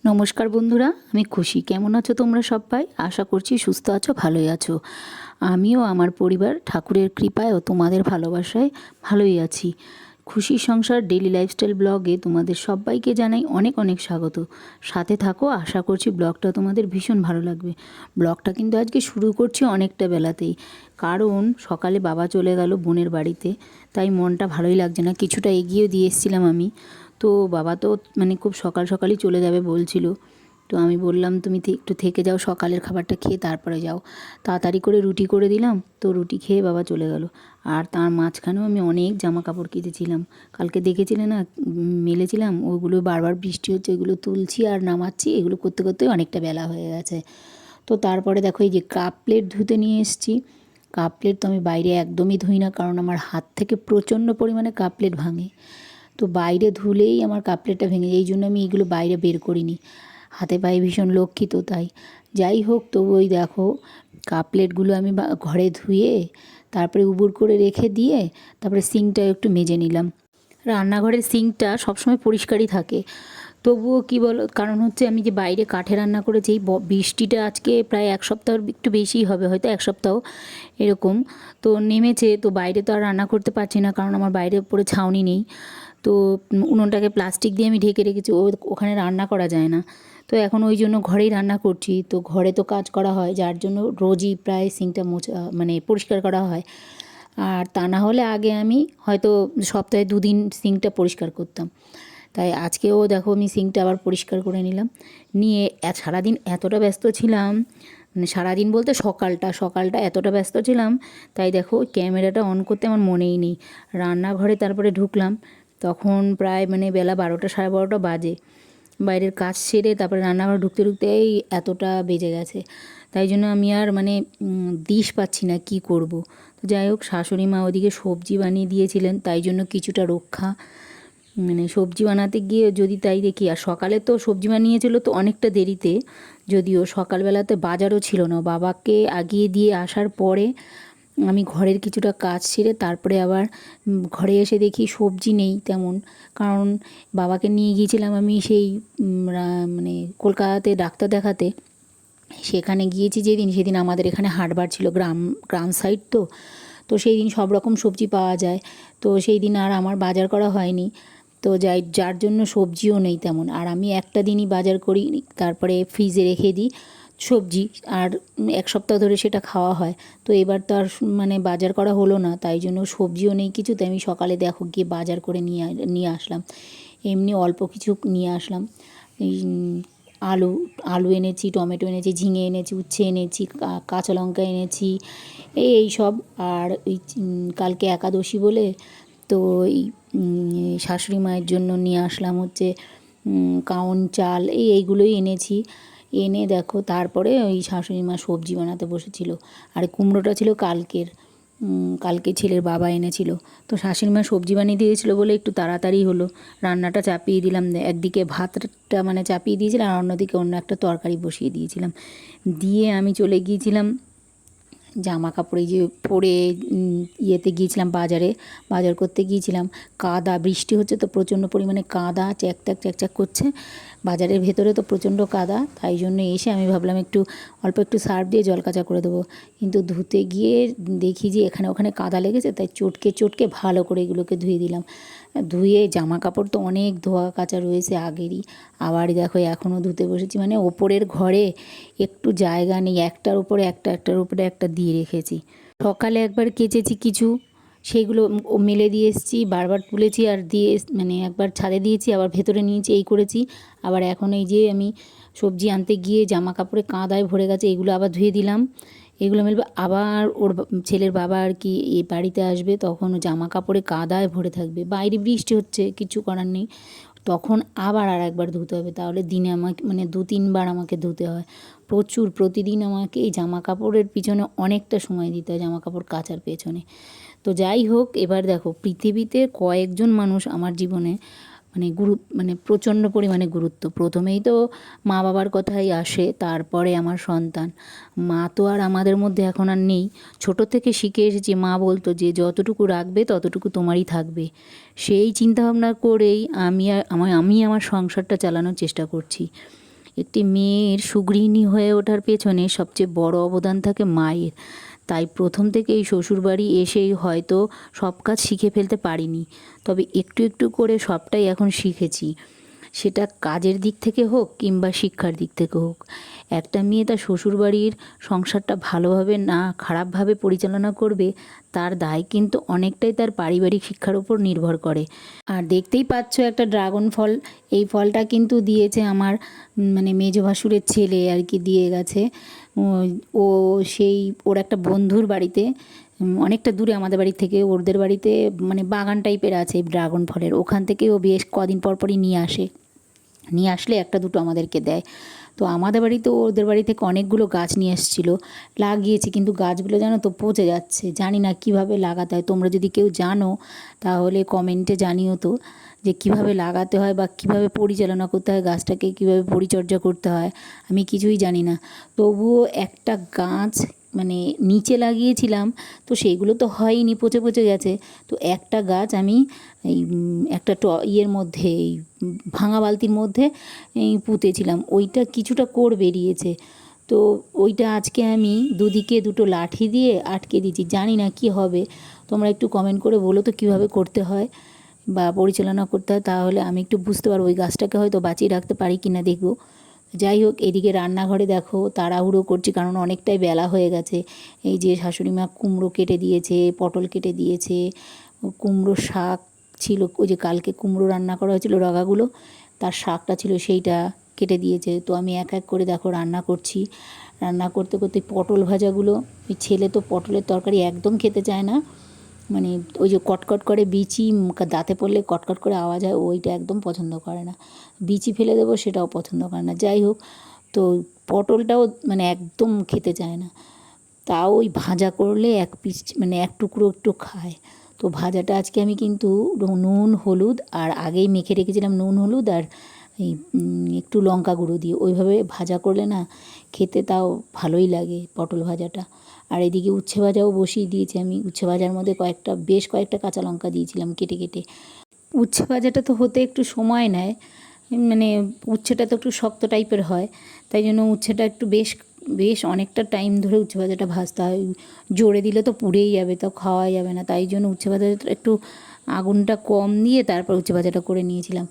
নমস্কার বন্ধুরা, আমি খুশি। কেমন আছো তোমরা সবাই? আশা করছি সুস্থ আছো, ভালোই আছো। আমিও আমার পরিবার ঠাকুরের কৃপায় ও তোমাদের ভালোবাসায় ভালোই আছি। খুশি সংসার ডেইলি লাইফস্টাইল ব্লগে তোমাদের সবাইকে জানাই অনেক অনেক স্বাগত। সাথে থাকো, আশা করছি ব্লগটা তোমাদের ভীষণ ভালো লাগবে। ব্লগটা কিন্তু আজকে শুরু করছি অনেকটা বেলাতেই, কারণ সকালে বাবা চলে গেল বোনের বাড়িতে, তাই মনটা ভালোই লাগছে না। কিছুটা এগিয়ে দিয়ে এসেছিলাম আমি। তো বাবা তো খুব সকাল সকালই চলে যাবে বলছিল। তো আমি বললাম তুমি একটু থেকে যাও, সকালের খাবারটা খেয়ে তারপরে যাও। তাড়াতাড়ি করে রুটি করে দিলাম, তো রুটি খেয়ে বাবা চলে গেল। আর তার মাঝখানেও আমি অনেক জামা কাপড় কেচেছিলাম। কালকে দেখেছিলে না, মেলেছিলাম, ওগুলো বারবার বৃষ্টি হচ্ছে, ওইগুলো তুলছি আর নামাচ্ছি, এগুলো করতে করতে অনেকটা বেলা হয়ে গেছে। তো তারপরে দেখো এই যে কাপ প্লেট ধুতে নিয়ে এসেছি। কাপ প্লেট তো আমি বাইরে একদমই ধুই না, কারণ আমার হাত থেকে প্রচণ্ড পরিমাণে কাপ প্লেট ভাঙে। তো বাইরে ধুলেই আমার কাপ প্লেটটা ভেঙে যায়, এই জন্য আমি এগুলো বাইরে বের করিনি। হাতে পায়ে ভীষণ লক্ষ্মী তো, তাই। যাই হোক, তবু ওই দেখো কাপ প্লেটগুলো আমি ঘরে ধুয়ে তারপরে উবুর করে রেখে দিয়ে তারপরে সিঙ্কটা একটু মেজে নিলাম। রান্নাঘরের সিঙ্কটা সবসময় পরিষ্কারই থাকে, তবুও কি বলো, কারণ হচ্ছে আমি যে বাইরে কাঠে রান্না করেছি, এই বৃষ্টিটা আজকে প্রায় এক সপ্তাহর একটু বেশিই হবে, হয়তো এক সপ্তাহ এরকম তো নেমেছে। তো বাইরে তো আর রান্না করতে পারছি না, কারণ আমার বাইরে উপরে ছাউনি নেই। তো উনুনটাকে প্লাস্টিক দিয়ে আমি ঢেকে রেখেছি, ওখানে রান্না করা যায় না। তো এখন ওই জন্য ঘরেই রান্না করছি। তো ঘরে তো কাজ করা হয়, যার জন্য রোজই প্রায় সিঙ্কটা পরিষ্কার করা হয়। আর তা না হলে আগে আমি হয়তো সপ্তাহে 2 দিন সিঙ্কটা পরিষ্কার করতাম। তাই আজকেও দেখো আমি সিঙ্কটা আবার পরিষ্কার করে নিলাম। নিয়ে সারাদিন এতটা ব্যস্ত ছিলাম, সারাদিন বলতে সকালটা এতটা ব্যস্ত ছিলাম, তাই দেখো ক্যামেরাটা অন করতে আমার মনেই নেই। রান্নাঘরে তারপরে ঢুকলাম, তখন প্রায় বেলা 12টা 12:30 বাজে। বাইরের কাজ সেরে তারপরে রান্নাঘরে ঢুকতে ঢুকতেই এতটা বেজে গেছে। তাই জন্য আমি আর দিশ পাচ্ছি না কি করব। তো যাই হোক, শাশুড়ি মা ওদিকে সবজি বানিয়ে দিয়েছিলেন, তাই জন্য কিছুটা রক্ষা। সবজি বানাতে গিয়ে যদি তাই দেখি, আর সকালে তো সবজি বানিয়েছিল তো অনেকটা দেরিতে, যদিও সকালবেলাতে বাজারও ছিল না। বাবাকে আগিয়ে দিয়ে আসার পরে আমি ঘরের কিছুটা কাজ সেরে তারপরে আবার ঘরে এসে দেখি সবজি নেই তেমন, কারণ বাবাকে নিয়ে গিয়েছিলাম আমি সেই কলকাতাতে ডাক্তার দেখাতে। সেখানে গিয়েছি যেদিন, সেদিন আমাদের এখানে হাটবার ছিল, গ্রাম সাইড তো। তো সেই দিন সব রকম সবজি পাওয়া যায়। তো সেই দিন আর আমার বাজার করা হয়নি। তো যার জন্য সবজিও নেই তেমন। আর আমি একটা দিনই বাজার করি, তারপরে ফ্রিজে রেখে দিই সবজি, আর এক সপ্তাহ ধরে সেটা খাওয়া হয়। তো এবার তো আর বাজার করা হলো না, তাই জন্য সবজিও নেই কিছু। তাই আমি সকালে দেখো গিয়ে বাজার করে নিয়ে আসলাম। এমনি অল্প কিছু নিয়ে আসলাম। এই আলু আলু এনেছি, টমেটো এনেছি, ঝিঙে এনেছি, উচ্ছে এনেছি, কাঁচা লঙ্কা এনেছি, এই সব। আর ওই কালকে একাদশী বলে তো এই শাশুড়ি মায়ের জন্য নিয়ে আসলাম হচ্ছে কাউন চাল, এইগুলোই এনেছি। এনে দেখো তারপরে ওই শাশুড়ি মা সবজি বানাতে বসেছিল। আর কুমড়োটা ছিল কালকে ছেলের বাবা এনেছিল। তো শাশুড়ি মা সবজি বানিয়ে দিয়েছিল বলে একটু তাড়াতাড়ি হলো। রান্নাটা চাপিয়ে দিলাম, একদিকে ভাতটা চাপিয়ে দিয়েছিলাম, আর অন্যদিকে অন্য একটা তরকারি বসিয়ে দিয়েছিলাম। দিয়ে আমি চলে গিয়েছিলাম জামা কাপড় এই যে পরে ইয়েতে গিয়েছিলাম, বাজার করতে গিয়েছিলাম। কাদা, বৃষ্টি হচ্ছে তো প্রচণ্ড পরিমাণে কাদা, চ্যাকচ্যাক চ্যাকচ্যাক করছে। বাজারের ভেতরে তো প্রচণ্ড কাদা, তাই জন্য এসে আমি ভাবলাম অল্প একটু সার্ফ দিয়ে জল কাচা করে দেবো। কিন্তু ধুতে গিয়ে দেখি যে এখানে ওখানে কাদা লেগেছে, তাই চটকে চটকে ভালো করে এগুলোকে ধুয়ে দিলাম। ধুয়ে জামা কাপড় তো অনেক ধোয়া কাচা রয়েছে আগেরই, আবার দেখো এখনও ধুতে বসেছি। ওপরের ঘরে একটু জায়গা নেই, একটার উপরে একটা দিয়ে রেখেছি। সকালে একবার কেচেছি কিছু, সেইগুলো মেলে দিয়ে এসেছি, বারবার তুলেছি আর দিয়ে একবার ছাদে দিয়েছি, আবার ভেতরে নিয়েছি, এই করেছি। আবার এখন এই যে আমি সবজি আনতে গিয়ে জামা কাপড়ে কাদায় ভরে গেছে, এগুলো আবার ধুয়ে দিলাম। এগুলো মেলবে, আবার ওর ছেলের বাবা আর কি এই বাড়িতে আসবে, তখন জামা কাপড়ে কাদায় ভরে থাকবে। বাইরে বৃষ্টি হচ্ছে, কিছু করার নেই। তখন আবার আর একবার ধুতে হবে, তাহলে দিনে আমাকে 2-3 বার আমাকে ধুতে হয়। প্রতিদিন আমাকে এই জামা কাপড়ের পিছনে অনেকটা সময় দিতে হয়, জামা কাপড় কাচার পেছনে। তো যাই হোক, এবার দেখো পৃথিবীতে কয়েকজন মানুষ আমার জীবনে প্রচণ্ড পরিমাণে গুরুত্ব। প্রথমেই তো মা বাবার কথাই আসে, তারপরে আমার সন্তান। মা তো আর আমাদের মধ্যে এখন আর নেই। ছোট থেকে শিখে এসেছি, মা বলতো যে যতটুকু রাখবে ততটুকু তোমারই থাকবে। সেই চিন্তাভাবনা করেই আমি আমার সংসারটা চালানোর চেষ্টা করছি। একটি মেয়ের সুগৃহিণী হয়ে ওঠার পেছনে সবচেয়ে বড় অবদান থাকে মায়ের। তাই প্রথম থেকেই শ্বশুরবাড়ি এসেই হয়তো সব কাজ শিখে ফেলতে পারিনি, তবে একটু একটু করে সবটাই এখন শিখেছি। সেটা কাজের দিক থেকে হোক কিংবা শিক্ষার দিক থেকে হোক, একটা মেয়ে তার শ্বশুরবাড়ির সংসারটা ভালোভাবে না খারাপভাবে পরিচালনা করবে, তার দায় কিন্তু অনেকটাই তার পারিবারিক শিক্ষার উপর নির্ভর করে। আর দেখতেই পাচ্ছ একটা ড্রাগন ফল, এই ফলটা কিন্তু দিয়েছে আমার মানে মেজো ভাসুরের ছেলে আর কি, দিয়ে গেছে। ও সেই ওর একটা বন্ধুর বাড়িতে, অনেকটা দূরে আমাদের বাড়ি থেকে, ওদের বাড়িতে মানে বাগান টাইপের আছে ড্রাগন ফলের, ওখান থেকে ও বেশ কদিন পর পরই নিয়ে আসে, নিয়ে আসলে একটা দুটো আমাদেরকে দেয়। তো আমাদের বাড়িতে ওদের বাড়ি থেকে অনেকগুলো গাছ নিয়ে এসেছিলো, লাগিয়েছি, কিন্তু গাছগুলো জানো তো পচে যাচ্ছে, জানি না কিভাবে লাগাতে হয়। তোমরা যদি কেউ জানো তাহলে কমেন্টে জানিও তো, যে কিভাবে লাগাতে হয় বা কিভাবে পরিচালনা করতে হয় গাছটাকে, কিভাবে পরিচর্যা করতে হয়, আমি কিছুই জানি না। তবুও একটা গাছ মানে নিচে লাগিয়েছিলাম, তো সেইগুলো তো হয়নি, পচে পচে গেছে। তো একটা গাছ আমি এই একটা ইয়ের মধ্যে, এই ভাঙা বালতির মধ্যে পুঁতেছিলাম, ওইটা কিছুটা কোড় বেরিয়েছে। তো ওইটা আজকে আমি দুদিকে দুটো লাঠি দিয়ে আটকে দিয়েছি, জানি না কি হবে। তোমরা একটু কমেন্ট করে বলো তো কীভাবে করতে হয় বা পরিচালনা করতে হয়, তাহলে আমি একটু বুঝতে পারবো ওই গাছটাকে হয়তো বাঁচিয়ে রাখতে পারি কি না, দেখবো। যাই হোক, এদিকে রান্নাঘরে দেখো তাড়াহুড়ো করছি, কারণ অনেকটাই বেলা হয়ে গেছে। এই যে শাশুড়ি মা কুমড়ো কেটে দিয়েছে, পটল কেটে দিয়েছে, কুমড়ো শাক ছিল, ওই যে কালকে কুমড়ো রান্না করা হয়েছিল ডগাগুলো, তার শাকটা ছিল সেইটা কেটে দিয়েছে। তো আমি এক এক করে দেখো রান্না করছি। রান্না করতে করতে পটল ভাজাগুলো, ওই ছেলে তো পটলের তরকারি একদম খেতে চায় না, মানে ওই যে কটকট করে বিচি দাঁতে পড়লে কটকট করে আওয়াজ হয়, ওইটা একদম পছন্দ করে না। বিচি ফেলে দেবো সেটাও পছন্দ করে না। যাই হোক, তো পটলটাও মানে একদম খেতে চায় না, তাও ওই ভাজা করলে এক পিস মানে এক টুকরো একটু খায়। তো ভাজাটা আজকে আমি কিন্তু নুন হলুদ আর আগেই মেখে রেখেছিলাম, নুন হলুদ আর এই একটু লঙ্কা গুঁড়ো দিয়ে ওইভাবে ভাজা করলে না খেতে তাও ভালোই লাগে পটল ভাজাটা। আর এদিকে উচ্ছে ভাজাও বসিয়ে দিয়েছি আমি। উচ্ছে ভাজার মধ্যে বেশ কয়েকটা কাঁচা লঙ্কা দিয়েছিলাম কেটে কেটে। উচ্ছে ভাজাটা তো হতে একটু সময় নেয়, মানে উচ্ছেটা তো একটু শক্ত টাইপের হয়, তাই জন্য উচ্ছেটা একটু বেশ বেশ অনেকটা টাইম ধরে উচ্ছে ভাজাটা ভাজতে হয়। জোরে দিলে তো পুড়েই যাবে, তো খাওয়া যাবে না, তাই জন্য উচ্ছে ভাজাটা একটু আগুনটা কম দিয়ে তারপর উচ্ছে ভাজাটা করে নিয়েছিলাম।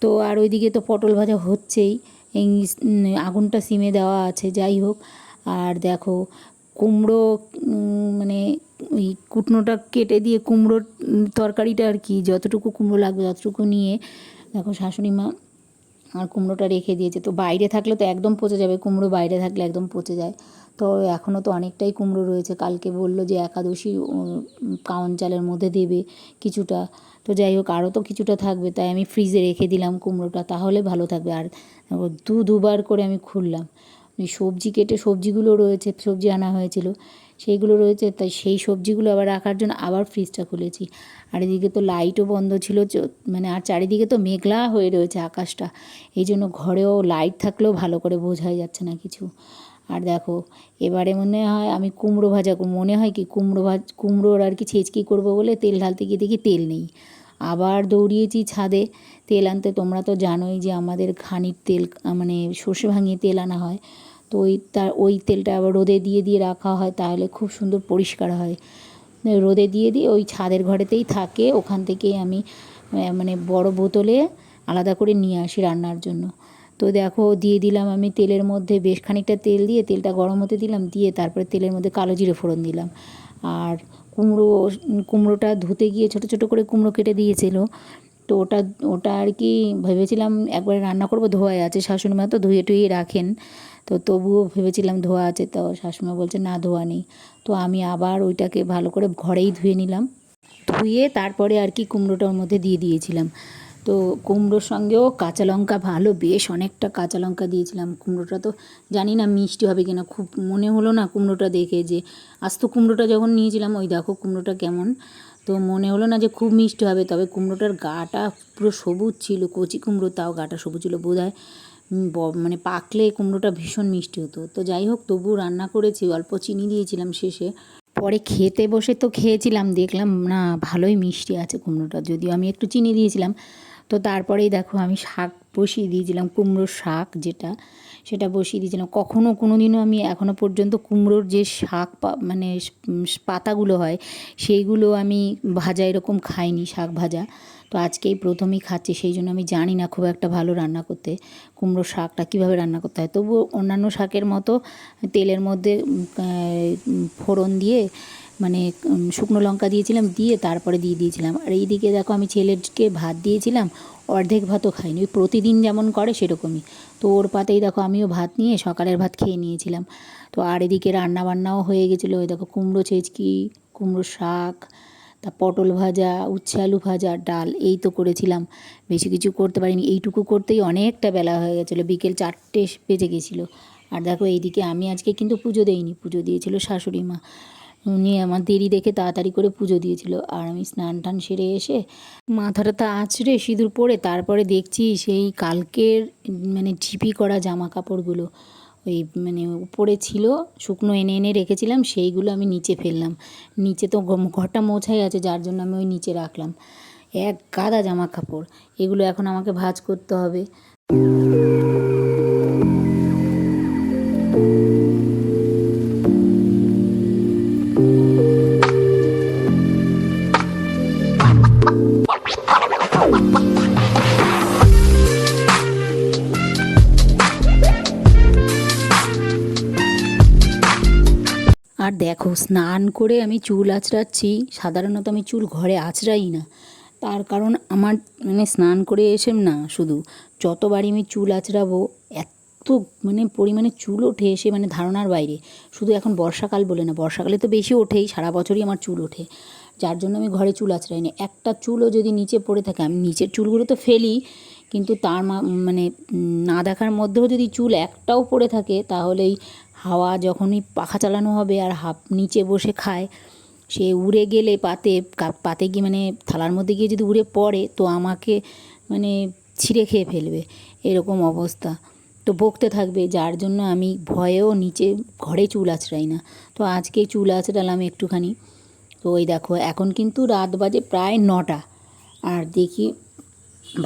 তো আর ওইদিকে তো পটল ভাজা হচ্ছেই, এই আগুনটা সিমে দেওয়া আছে। যাই হোক, আর দেখো কুমড়ো মানে ওই কুটনোটা কেটে দিয়ে কুমড়োর তরকারিটা আর কি, যতটুকু কুমড়ো লাগবে ততটুকু নিয়ে দেখো শাশুড়ি মা আর কুমড়োটা রেখে দিয়েছে। তো বাইরে থাকলে তো একদম পচে যাবে, কুমড়ো বাইরে থাকলে একদম পচে যায়। তো এখনও তো অনেকটাই কুমড়ো রয়েছে, কালকে বললো যে একাদশী কাউন চালের মধ্যে দেবে কিছুটা। তো যাই হোক, আরও তো কিছুটা থাকবে, তাই আমি ফ্রিজে রেখে দিলাম কুমড়োটা, তাহলে ভালো থাকবে। আর দুবার করে আমি খুললাম, সবজি কেটে সবজিগুলো রয়েছে, সবজি আনা হয়েছিল সেইগুলো রয়েছে, তাই সেই সবজিগুলো আবার রাখার জন্য আবার ফ্রিজটা খুলেছি। আর এদিকে তো লাইটও বন্ধ ছিল, মানে আর চারিদিকে তো মেঘলা হয়ে রয়েছে আকাশটা, এই জন্য ঘরেও লাইট থাকলেও ভালো করে বোঝাই যাচ্ছে না কিছু। আর দেখো এবারে মনে হয় আমি কুমড়ো ভাজা, মনে হয় কি কুমড়োর আর কি ছেঁচকি করবো বলে তেল ঢালতে গিয়ে দেখি তেল নেই, আবার দৌড়িয়েছি ছাদে তেল আনতে। তোমরা তো জানোই যে আমাদের ঘানির তেল, মানে সর্ষে ভাঙিয়ে তেল আনা হয়, তো ওই তেলটা আবার রোদে দিয়ে দিয়ে রাখা হয়, তাহলে খুব সুন্দর পরিষ্কার হয়। রোদে দিয়ে দিয়ে ওই ছাদের ঘরেতেই থাকে, ওখান থেকেই আমি মানে বড় বোতলে আলাদা করে নিয়ে আসি রান্নার জন্য। তো দেখো দিয়ে দিলাম আমি তেলের মধ্যে বেশ খানিকটা তেল দিয়ে, তেলটা গরম হতে দিলাম, দিয়ে তারপরে তেলের মধ্যে কালো জিরে ফোড়ন দিলাম। আর কুমড়োটা ধুতে গিয়ে ছোটো ছোটো করে কুমড়ো কেটে দিয়েছিল, তো ওটা আর কি ভেবেছিলাম একবারে রান্না করব, ধোয়াই আছে, শাশুড়ি মা তো ধুয়ে টুয়ে রাখেন, তো তবুও ভেবেছিলাম ধোয়া আছে, তো শাশুড়িমা বলছে না ধোয়া নেই। তো আমি আবার ওইটাকে ভালো করে ঘরেই ধুয়ে নিলাম, ধুয়ে তারপরে আর কি কুমড়োটার মধ্যে দিয়ে দিয়েছিলাম। তো কুমড়োর সঙ্গেও কাঁচা লঙ্কা বেশ অনেকটা কাঁচা লঙ্কা দিয়েছিলাম। কুমড়োটা তো জানি না মিষ্টি হবে কিনা, খুব মনে হলো না কুমড়োটা দেখে, যে আস্ত কুমড়োটা যখন নিয়েছিলাম ওই দেখো কুমড়োটা কেমন, তো মনে হলো না যে খুব মিষ্টি হবে, তবে কুমড়োটার গাটা পুরো সবুজ ছিল, কচি কুমড়ো তাও গাটা সবুজ ছিল, বোধহয় মানে পাকলে কুমড়োটা ভীষণ মিষ্টি হতো। তো যাই হোক, তবু রান্না করেছি, অল্প চিনি দিয়েছিলাম শেষে। পরে খেতে বসে তো খেয়েছিলাম, দেখলাম না ভালোই মিষ্টি আছে কুমড়োটা, যদিও আমি একটু চিনি দিয়েছিলাম। তো তারপরেই দেখো আমি শাক বসিয়ে দিয়েছিলাম কুমড়োর শাক যেটা, সেটা বসিয়ে দিয়েছিলাম। কোনো দিনও আমি এখনও পর্যন্ত কুমড়োর যে শাক মানে পাতাগুলো হয় সেইগুলো আমি ভাজা এরকম খাইনি, শাক ভাজা। তো আজকেই প্রথমেই খাচ্ছি, সেই জন্য আমি জানি না খুব একটা ভালো রান্না করতে কুমড়োর শাকটা কীভাবে রান্না করতে হয়। তবুও অন্যান্য শাকের মতো তেলের মধ্যে ফোড়ন দিয়ে মানে শুকনো লঙ্কা দিয়েছিলাম, দিয়ে তারপরে দিয়ে দিয়েছিলাম। আর এইদিকে দেখো আমি ছেলেকে ভাত দিয়েছিলাম, অর্ধেক ভাতও খাইনি, ওই প্রতিদিন যেমন করে সেরকমই। তো ওর পাতেই দেখো আমিও ভাত নিয়ে সকালের ভাত খেয়ে নিয়েছিলাম। তো আর এদিকে রান্না বান্নাও হয়ে গেছিলো। ওই দেখো কুমড়ো ছেঁচকি, কুমড়ো শাক, তা পটল ভাজা, উচ্ছে আলু ভাজা, ডাল, এই তো করেছিলাম। বেশি কিছু করতে পারিনি, এইটুকু করতেই অনেকটা বেলা হয়ে গেছিলো, বিকেল 4টে বেজে গেছিলো। আর দেখো এইদিকে আমি আজকে কিন্তু পুজো দেইনি, পুজো দিয়েছিল শাশুড়ি মা। উনি আমার দেরি দেখে তাড়াতাড়ি করে পুজো দিয়েছিল। আর আমি স্নান টান সেরে এসে মাথাটা আঁচড়ে সিঁদুর পরে তারপরে দেখছি সেই কালকের মানে ঝিপি করা জামা কাপড়গুলো ওই মানে উপরে ছিল, শুকনো এনে এনে রেখেছিলাম, সেইগুলো আমি নিচে ফেললাম। নিচে তো ঘরটা মোছাই আছে, যার জন্য আমি ওই নিচে রাখলাম এক গাদা জামা কাপড়। এগুলো এখন আমাকে ভাঁজ করতে হবে। আর দেখো স্নান করে আমি চুল আঁচড়াচ্ছি, সাধারণত আমি চুল ঘরে আঁচড়াই না, তার কারণ আমার মানে স্নান করে এসে না শুধু যতবারই আমি চুল আঁচড়াবো এত মানে পরিমাণে চুল ওঠে এসে মানে ধারণার বাইরে। শুধু এখন বর্ষাকাল বলে না, বর্ষাকালে তো বেশি ওঠেই, সারা বছরই আমার চুল ওঠে, যার জন্য আমি ঘরে চুল আঁচড়াই না। একটা চুলও যদি নিচে পড়ে থাকে, আমি নিচের চুলগুলো তো ফেলি, কিন্তু তার মানে না দেখার মধ্যেও যদি চুল একটাও পড়ে থাকে, তাহলেই হাওয়া যখনই পাখা চালানো হবে আর নিচে বসে খায়, সে উড়ে গেলে পাতে গিয়ে মানে থালার মধ্যে গিয়ে যদি উড়ে পড়ে তো আমাকে মানে ছিঁড়ে খেয়ে ফেলবে, এরকম অবস্থা। তো বকতে থাকবে, যার জন্য আমি ভয়েও নিচে ঘরে চুল আঁচড়াই না। তো আজকে চুল আঁচড়ালাম একটুখানি। তো ওই দেখো এখন কিন্তু রাত বাজে প্রায় 9টা। আর দেখি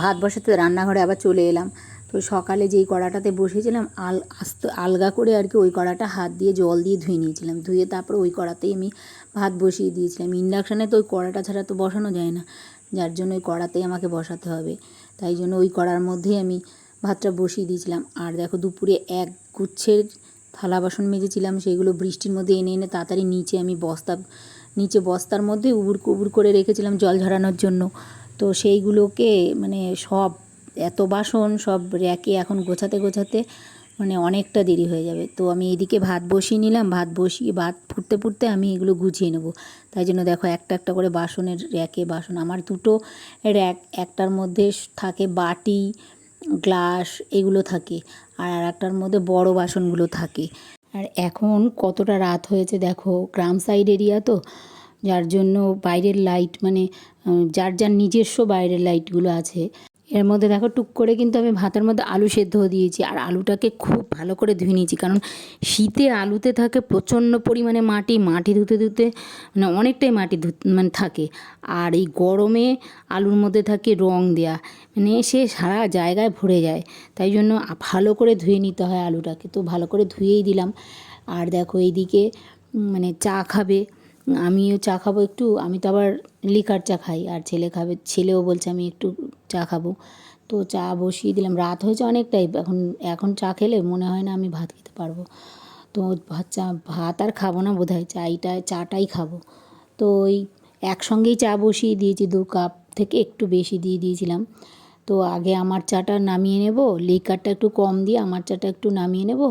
ভাত বসাতে রান্নাঘরে আবার চলে এলাম। তো সকালে যেই কড়াটাতে বসিয়েছিলাম আলগা করে আর কি, ওই কড়াটা হাত দিয়ে জল দিয়ে ধুয়ে নিয়েছিলাম, ধুয়ে তারপরে ওই কড়াতেই আমি ভাত বসিয়ে দিয়েছিলাম। ইন্ডাকশানে তো ওই কড়াটা ছাড়া তো বসানো যায় না, যার জন্য ওই কড়াতেই আমাকে বসাতে হবে, তাই জন্য ওই কড়ার মধ্যেই আমি ভাতটা বসিয়ে দিয়েছিলাম। আর দেখো দুপুরে এক গুচ্ছের থালা বাসন মেজেছিলাম, সেইগুলো বৃষ্টির মধ্যে এনে এনে তাড়াতাড়ি আমি বস্তার মধ্যে উবুর করে রেখেছিলাম জল ঝরানোর জন্য। তো সেইগুলোকে মানে সব এত বাসন সব র্যাকে এখন গোছাতে মানে অনেকটা দেরি হয়ে যাবে। তো আমি এদিকে ভাত বসিয়ে নিলাম, ভাত ফুটতে ফুটতে আমি এগুলো গুছিয়ে নেব। তাই জন্য দেখো একটা একটা করে বাসনের র্যাকে বাসন, আমার দুটো র্যাক, একটার মধ্যে থাকে বাটি গ্লাস এগুলো থাকে, আর একটার মধ্যে বড় বাসনগুলো থাকে। আর এখন কতটা রাত হয়েছে দেখো, গ্রাম সাইড এরিয়া তো, যার জন্য বাইরের লাইট মানে যার যার নিজস্ব বাইরের লাইটগুলো আছে। এর মধ্যে দেখো টুক করে কিন্তু আমি ভাতের মধ্যে আলু সেদ্ধ দিয়েছি, আর আলুটাকে খুব ভালো করে ধুয়ে নিয়েছি, কারণ শীতে আলুতে থাকে প্রচণ্ড পরিমাণে মাটি ধুতে মানে অনেকটাই মানে থাকে। আর এই গরমে আলুর মধ্যে থাকে রং দেয়া, মানে সে সারা জায়গায় ভরে যায়, তাই জন্য ভালো করে ধুয়ে নিতে হয় আলুটাকে। তো ভালো করে ধুয়েই দিলাম। আর দেখো এইদিকে মানে চা খাবে, আমিও চা খাবো একটু, আমি তো আবার লিকার চা খাই, আর ছেলে খাবে, ছেলেও বলছে আমি একটু চা খাবো। তো চা বসিয়ে দিলাম, রাত হয়েছে অনেকটাই, এখন চা খেলে মনে হয় না আমি ভাত খেতে পারবো। তো ভাত আর খাবো না বোধহয়, চাটাই খাবো। তো ওই একসঙ্গেই চা বসিয়ে দিয়েছি, 2 কাপ থেকে একটু বেশি দিয়ে দিয়েছিলাম। তো আগে আমার চাটা নামিয়ে নেব, লিকারটা একটু কম দিয়ে আমার চাটা একটু নামিয়ে নেব,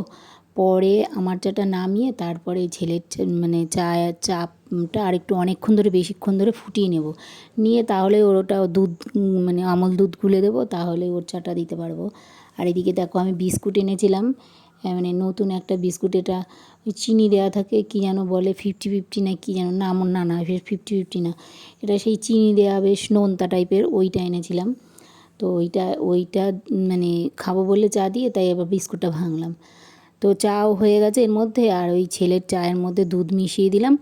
পরে আমার চাটা নামিয়ে তারপরে ছেলের মানে চাটা আর একটু অনেকক্ষণ ধরে বেশিক্ষণ ধরে ফুটিয়ে নেব, নিয়ে তাহলে ওটা দুধ মানে আমল দুধ গুলে দেবো, তাহলে ওর চাটা দিতে পারবো। আর এদিকে দেখো আমি বিস্কুট এনেছিলাম, মানে নতুন একটা বিস্কুট, এটা ওই চিনি দেওয়া থাকে, কী যেন বলে 50-50 না কী যেন নাম, না 50-50 না, এটা সেই চিনি দেওয়া বেশ নোনতা টাইপের, ওইটা এনেছিলাম। তো ওইটা মানে খাবো বলে চা দিয়ে, তাই আবার বিস্কুটটা ভাঙলাম। তো চাও হয়ে গেছে এর মধ্যে, আর ওই ছেলের চায়ের মধ্যে দুধ মিশিয়ে দিলাম,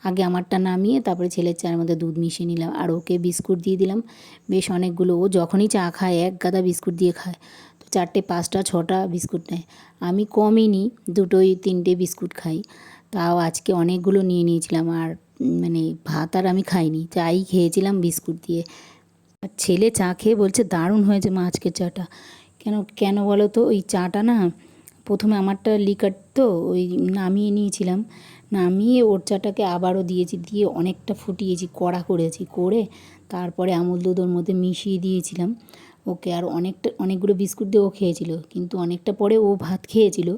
আগে আমারটা নামিয়ে তারপরে ছেলের চায়ের মধ্যে দুধ মিশিয়ে নিলাম, আর ওকে বিস্কুট দিয়ে দিলাম বেশ অনেকগুলো। ও যখনই চা খায় এক গাদা বিস্কুট দিয়ে খায়, 4টে 5টা 6টা বিস্কুট নেয়। আমি কমই নিই, 2টোই 3টে বিস্কুট খাই। তাও আজকে অনেকগুলো নিয়ে নিয়েছিলাম। আর মানে ভাত আর আমি খাইনি, চাই খেয়েছিলাম বিস্কুট দিয়ে। আর ছেলে চা খেয়ে বলছে দারুণ হয়েছে মা আজকের চাটা। কেন কেন বলো তো, ওই চাটা না প্রথমে আমারটা লিকার তো ওই নামিয়ে নিয়েছিলাম, নামিয়ে ওর চাটাকে আবারও দিয়েছি, দিয়ে অনেকটা ফুটিয়েছি, কড়া করেছি, করে তারপরে আমুল দুধ ওর মধ্যে মিশিয়ে দিয়েছিলাম ওকে। আর অনেকগুলো বিস্কুট দিয়ে ও খেয়েছিল, কিন্তু অনেকটা পরে ও ভাত খেয়েছিল,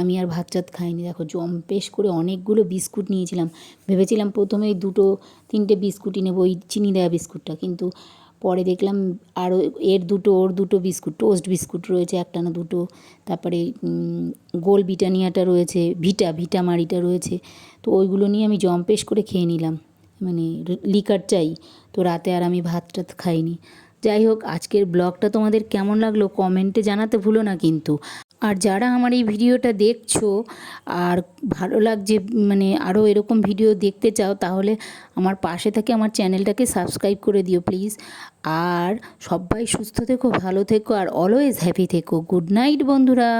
আমি আর ভাত টাত খাইনি। দেখো জম্পেশ করে অনেকগুলো বিস্কুট নিয়েছিলাম, ভেবেছিলাম প্রথমেই 2-3টে বিস্কুটই নেবো, ওই চিনি দেওয়া বিস্কুটটা, কিন্তু পরে দেখলাম আরও ওর দুটো বিস্কুট, টোস্ট বিস্কুট রয়েছে একটা না দুটো, তারপরে গোল ব্রিটানিয়াটা রয়েছে, ভিটা মারিটা রয়েছে, তো ওইগুলো নিয়ে আমি জম্পেশ করে খেয়ে নিলাম, মানে লিকার চাই। তো রাতে আর আমি ভাত টাত খাইনি। যাই হোক, আজকের ব্লগটা তোমাদের কেমন লাগলো কমেন্টে জানাতে ভুলো না কিন্তু। আর যারা আমার এই ভিডিওটা দেখছো আর ভালো লাগছে, মানে আরও এরকম ভিডিও দেখতে চাও, তাহলে আমার পাশে থেকে আমার চ্যানেলটাকে সাবস্ক্রাইব করে দিও প্লিজ। আর সবাই সুস্থ থেকো, ভালো থেকো, আর অলওয়েজ হ্যাপি থেকো। গুড নাইট বন্ধুরা।